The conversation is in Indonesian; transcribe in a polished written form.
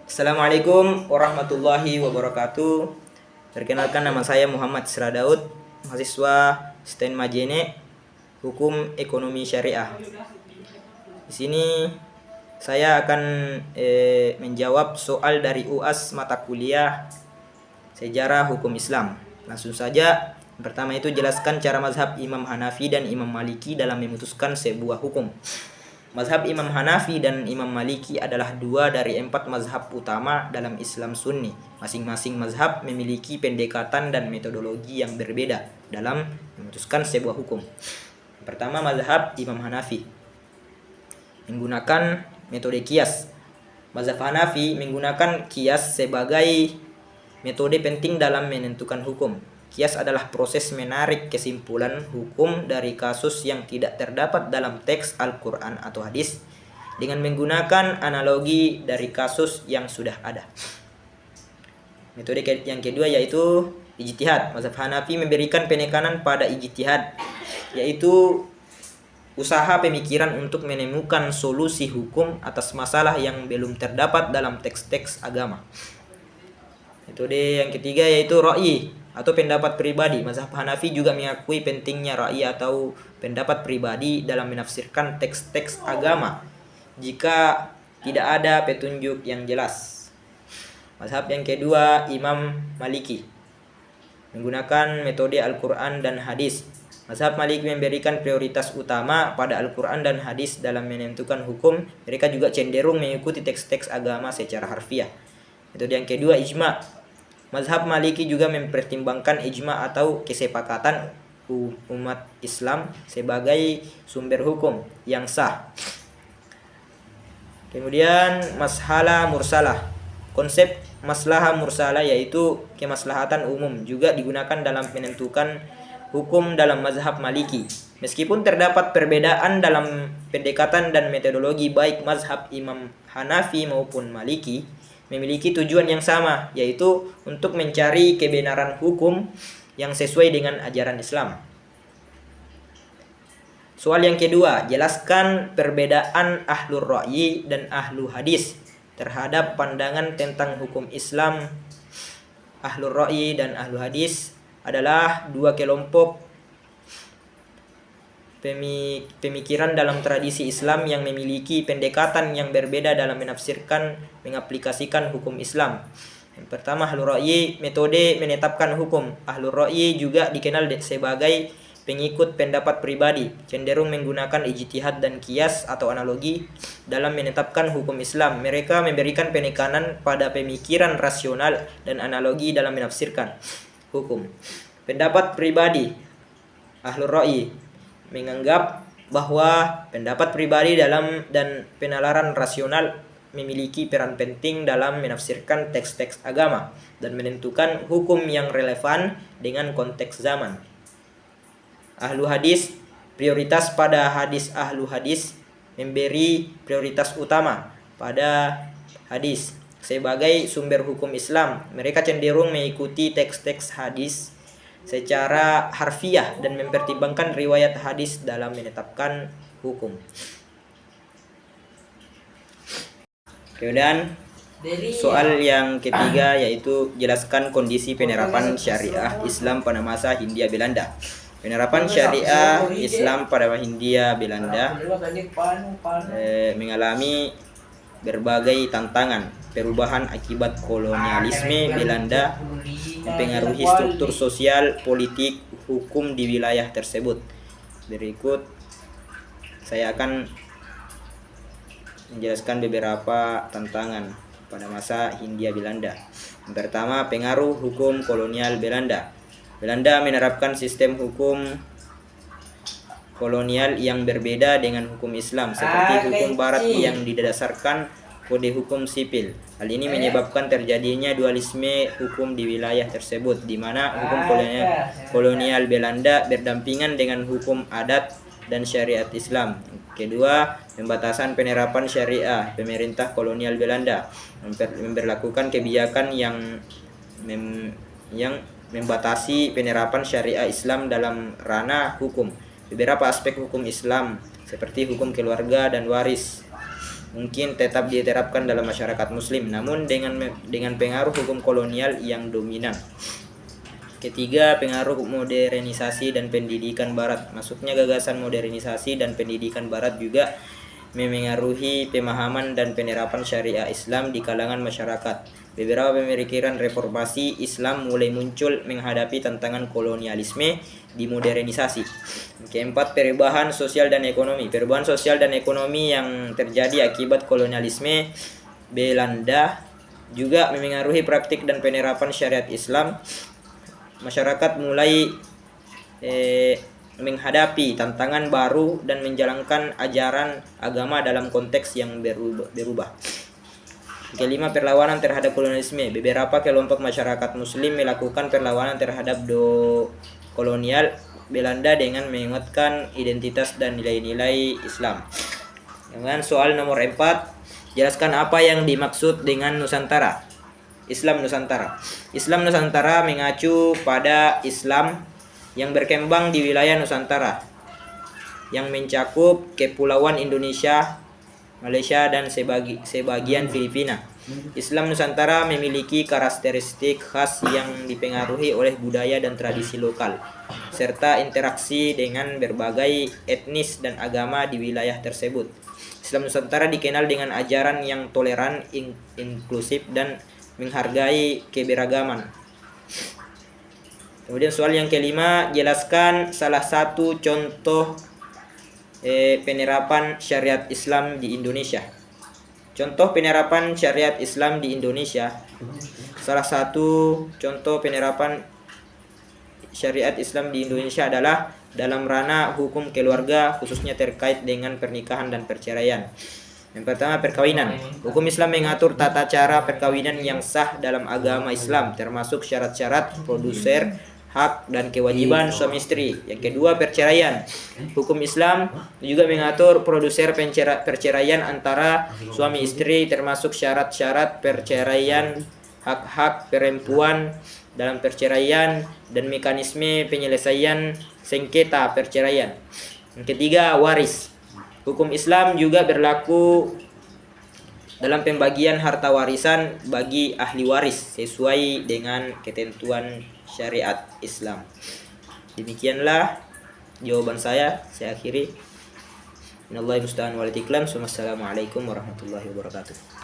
Assalamualaikum warahmatullahi wabarakatuh. Perkenalkan, nama saya Muhammad Isra Daud, mahasiswa STEN Majene, Hukum Ekonomi Syariah. Di sini saya akan menjawab soal dari UAS mata kuliah Sejarah Hukum Islam. Langsung saja. Pertama itu, jelaskan cara mazhab Imam Hanafi dan Imam Maliki dalam memutuskan sebuah hukum. Mazhab Imam Hanafi dan Imam Maliki adalah dua dari 4 mazhab utama dalam Islam Sunni. Masing-masing mazhab memiliki pendekatan dan metodologi yang berbeda dalam memutuskan sebuah hukum. Pertama, mazhab Imam Hanafi menggunakan metode kias. Mazhab Hanafi menggunakan kias sebagai metode penting dalam menentukan hukum. Kias adalah proses menarik kesimpulan hukum dari kasus yang tidak terdapat dalam teks Al-Quran atau hadis dengan menggunakan analogi dari kasus yang sudah ada. Metode yang kedua yaitu ijtihad. Mazhab Hanafi memberikan penekanan pada ijtihad, yaitu usaha pemikiran untuk menemukan solusi hukum atas masalah yang belum terdapat dalam teks-teks agama. Metode yang ketiga yaitu ra'yi atau pendapat pribadi. Mazhab Hanafi juga mengakui pentingnya ra'yi atau pendapat pribadi dalam menafsirkan teks-teks agama jika tidak ada petunjuk yang jelas. Mazhab yang kedua, Imam Maliki menggunakan metode Al-Quran dan hadis. Mazhab Maliki memberikan prioritas utama pada Al-Quran dan hadis dalam menentukan hukum. Mereka juga cenderung mengikuti teks-teks agama secara harfiah. Metode yang kedua, ijma. Mazhab Maliki juga mempertimbangkan ijma atau kesepakatan umat Islam sebagai sumber hukum yang sah. Kemudian masalah mursalah. Konsep maslahah mursalah yaitu kemaslahatan umum juga digunakan dalam menentukan hukum dalam mazhab Maliki. Meskipun terdapat perbedaan dalam pendekatan dan metodologi, baik mazhab Imam Hanafi maupun Maliki memiliki tujuan yang sama, yaitu untuk mencari kebenaran hukum yang sesuai dengan ajaran Islam. Soal yang kedua, jelaskan perbedaan ahlur ra'yi dan ahlu hadis terhadap pandangan tentang hukum Islam. Ahlur ra'yi dan ahlu hadis adalah dua kelompok pemikiran dalam tradisi Islam yang memiliki pendekatan yang berbeda dalam menafsirkan, mengaplikasikan hukum Islam. Yang pertama, ahlur ra'yi, metode menetapkan hukum. Ahlur ra'yi juga dikenal sebagai pengikut pendapat pribadi, cenderung menggunakan ijtihad dan kias atau analogi dalam menetapkan hukum Islam. Mereka memberikan penekanan pada pemikiran rasional dan analogi dalam menafsirkan hukum. Pendapat pribadi, ahlur ra'yi menganggap bahwa pendapat pribadi dalam dan penalaran rasional memiliki peran penting dalam menafsirkan teks-teks agama dan menentukan hukum yang relevan dengan konteks zaman. Ahlu hadis, prioritas pada hadis. Ahlu hadis memberi prioritas utama pada hadis sebagai sumber hukum Islam. Mereka cenderung mengikuti teks-teks hadis secara harfiah dan mempertimbangkan riwayat hadis dalam menetapkan hukum. Kemudian soal yang ketiga yaitu jelaskan kondisi penerapan syariah Islam pada masa Hindia Belanda. Penerapan syariah Islam pada Hindia Belanda mengalami berbagai tantangan. Perubahan akibat kolonialisme Belanda mempengaruhi struktur sosial, politik, hukum di wilayah tersebut. Berikut saya akan menjelaskan beberapa tantangan pada masa Hindia Belanda. Yang pertama, pengaruh hukum kolonial Belanda. Belanda menerapkan sistem hukum kolonial yang berbeda dengan hukum Islam, seperti hukum Barat yang didasarkan kode hukum sipil. Hal ini menyebabkan terjadinya dualisme hukum di wilayah tersebut, di mana hukum kolonial Belanda berdampingan dengan hukum adat dan syariat Islam. Kedua, pembatasan penerapan syariah. Pemerintah kolonial Belanda memberlakukan kebijakan yang membatasi penerapan syariah Islam dalam ranah hukum. Beberapa aspek hukum Islam seperti hukum keluarga dan waris mungkin tetap diterapkan dalam masyarakat muslim, namun dengan pengaruh hukum kolonial yang dominan. Ketiga, pengaruh modernisasi dan pendidikan barat. Masuknya gagasan modernisasi dan pendidikan barat juga memengaruhi pemahaman dan penerapan syariah Islam di kalangan masyarakat. Beberapa pemikiran reformasi Islam mulai muncul menghadapi tantangan kolonialisme di modernisasi. Keempat, perubahan sosial dan ekonomi. Perubahan sosial dan ekonomi yang terjadi akibat kolonialisme Belanda juga memengaruhi praktik dan penerapan syariat Islam. Masyarakat mulai menghadapi tantangan baru dan menjalankan ajaran agama dalam konteks yang berubah. Kelima, perlawanan terhadap kolonialisme. Beberapa kelompok masyarakat muslim melakukan perlawanan terhadap kolonial Belanda dengan menguatkan identitas dan nilai-nilai Islam. Dengan soal nomor 4, jelaskan apa yang dimaksud dengan Nusantara. Islam Nusantara. Islam Nusantara mengacu pada Islam yang berkembang di wilayah Nusantara yang mencakup kepulauan Indonesia, Malaysia, dan sebagian Filipina. Islam Nusantara memiliki karakteristik khas yang dipengaruhi oleh budaya dan tradisi lokal, serta interaksi dengan berbagai etnis dan agama di wilayah tersebut. Islam Nusantara dikenal dengan ajaran yang toleran, inklusif, dan menghargai keberagaman. Kemudian soal yang kelima, jelaskan salah satu contoh penerapan syariat Islam di Indonesia. Contoh penerapan syariat Islam di Indonesia. Salah satu contoh penerapan syariat Islam di Indonesia adalah dalam ranah hukum keluarga, khususnya terkait dengan pernikahan dan perceraian. Yang pertama, perkawinan. Hukum Islam mengatur tata cara perkawinan yang sah dalam agama Islam, termasuk syarat-syarat produser, hak dan kewajiban suami istri. Yang kedua, perceraian. Hukum Islam juga mengatur produser perceraian antara suami istri, termasuk syarat-syarat perceraian, hak-hak perempuan dalam perceraian, dan mekanisme penyelesaian sengketa perceraian. Yang ketiga, waris. Hukum Islam juga berlaku dalam pembagian harta warisan bagi ahli waris sesuai dengan ketentuan syariat Islam. Demikianlah jawaban saya akhiri. Innallahi musta'an wal itiklam. Wassalamualaikum warahmatullahi wabarakatuh.